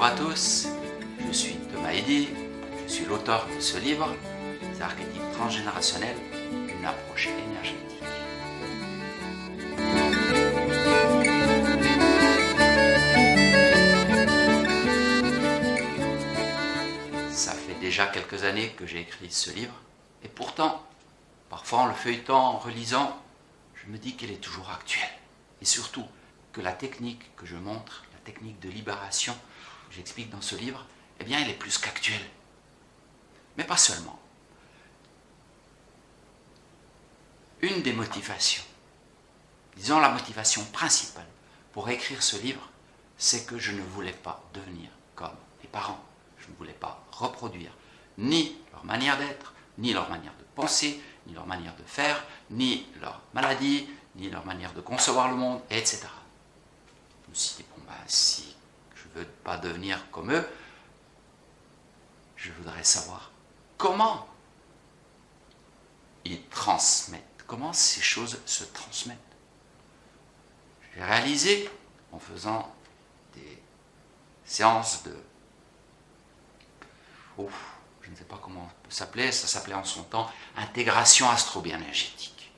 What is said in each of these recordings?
Bonjour à tous, je suis Thomas Eddy, je suis l'auteur de ce livre, Les archétypes transgénérationnels, une approche énergétique. Ça fait déjà quelques années que j'ai écrit ce livre, et pourtant, parfois en le feuilletant, en relisant, je me dis qu'elle est toujours actuelle. Et surtout, que la technique que je montre, la technique de libération que j'explique dans ce livre, eh bien, elle est plus qu'actuelle. Mais pas seulement. Une des motivations, disons la motivation principale pour écrire ce livre, c'est que je ne voulais pas devenir comme mes parents. Je ne voulais pas reproduire ni leur manière d'être, ni leur manière de penser, ni leur manière de faire, ni leur maladie, ni leur manière de concevoir le monde, etc. Je me suis dit, bon ben, si je ne veux pas devenir comme eux, je voudrais savoir comment ils transmettent, comment ces choses se transmettent. J'ai réalisé, en faisant des séances de... je ne sais pas comment ça s'appelait en son temps intégration astro-bioénergétique.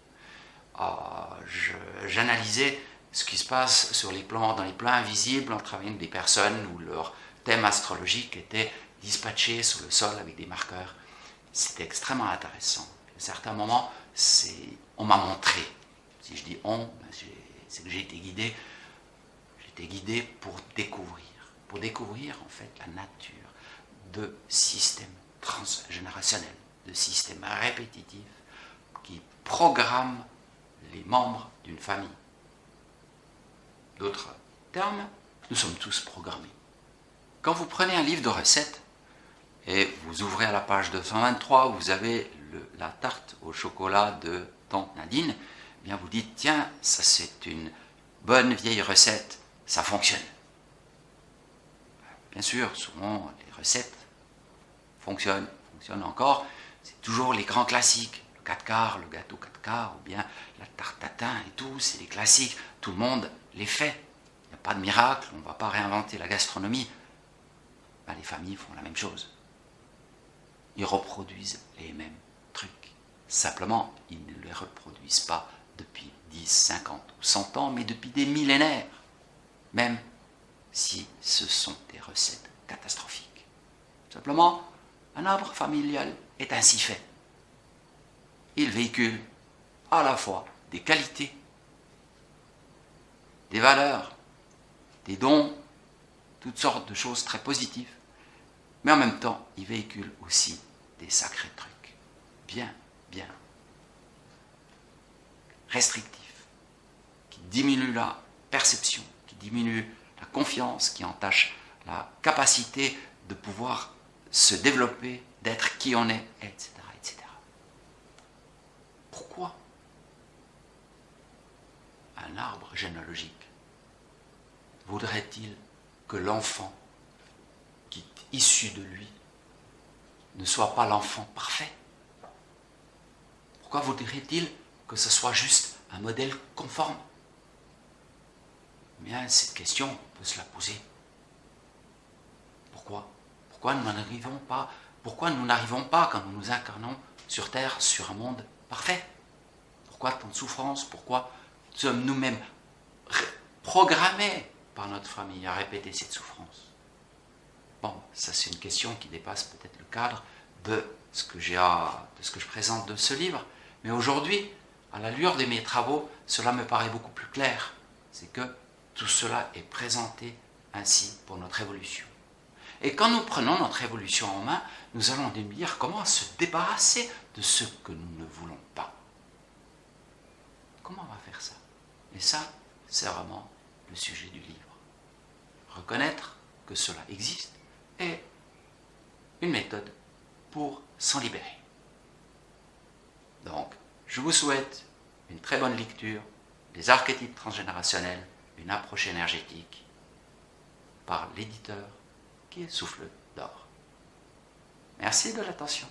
J'analysais ce qui se passe dans les plans invisibles en travaillant avec des personnes où leur thème astrologique était dispatché sur le sol avec des marqueurs. C'était extrêmement intéressant. À certains moments, on m'a montré. Si je dis on, c'est que j'ai été guidé. J'ai été guidé pour découvrir en fait la nature de systèmes transgénérationnels, de systèmes répétitifs qui programment les membres d'une famille. D'autres termes, nous sommes tous programmés. Quand vous prenez un livre de recettes et vous ouvrez à la page 223, vous avez la tarte au chocolat de tante Nadine, eh bien vous dites, tiens, ça c'est une bonne vieille recette, ça fonctionne. Bien sûr, souvent les recettes fonctionnent encore, c'est toujours les grands classiques, le 4 quarts, le gâteau 4 quarts, ou bien la tarte tatin et tout, c'est les classiques, tout le monde les fait. Il n'y a pas de miracle, on ne va pas réinventer la gastronomie. Ben, les familles font la même chose. Ils reproduisent les mêmes trucs. Simplement, ils ne les reproduisent pas depuis 10, 50 ou 100 ans, mais depuis des millénaires. Même si ce sont des recettes catastrophiques. Simplement, un arbre familial est ainsi fait. Il véhicule à la fois des qualités, des valeurs, des dons, toutes sortes de choses très positives, mais en même temps, il véhicule aussi des sacrés trucs, bien restrictifs, qui diminuent la perception, qui diminuent la confiance, qui entache la capacité de pouvoir se développer, d'être qui on est, etc., etc. Pourquoi un arbre généalogique voudrait-il que l'enfant qui est issu de lui ne soit pas l'enfant parfait? Pourquoi voudrait-il que ce soit juste un modèle conforme? Eh bien, cette question, on peut se la poser. Pourquoi nous n'arrivons pas, quand nous nous incarnons sur Terre, sur un monde parfait? Pourquoi tant de souffrance? Pourquoi sommes nous-mêmes programmés par notre famille à répéter cette souffrance? Bon, ça c'est une question qui dépasse peut-être le cadre de ce que je présente de ce livre. Mais aujourd'hui, à la lueur de mes travaux, cela me paraît beaucoup plus clair. C'est que tout cela est présenté ainsi pour notre évolution. Et quand nous prenons notre évolution en main, nous allons nous dire comment se débarrasser de ce que nous ne voulons pas. Comment on va faire ça? Et ça, c'est vraiment le sujet du livre. Reconnaître que cela existe est une méthode pour s'en libérer. Donc, je vous souhaite une très bonne lecture des archétypes transgénérationnels, une approche énergétique, par l'éditeur qui est Souffle d'Or. Merci de l'attention.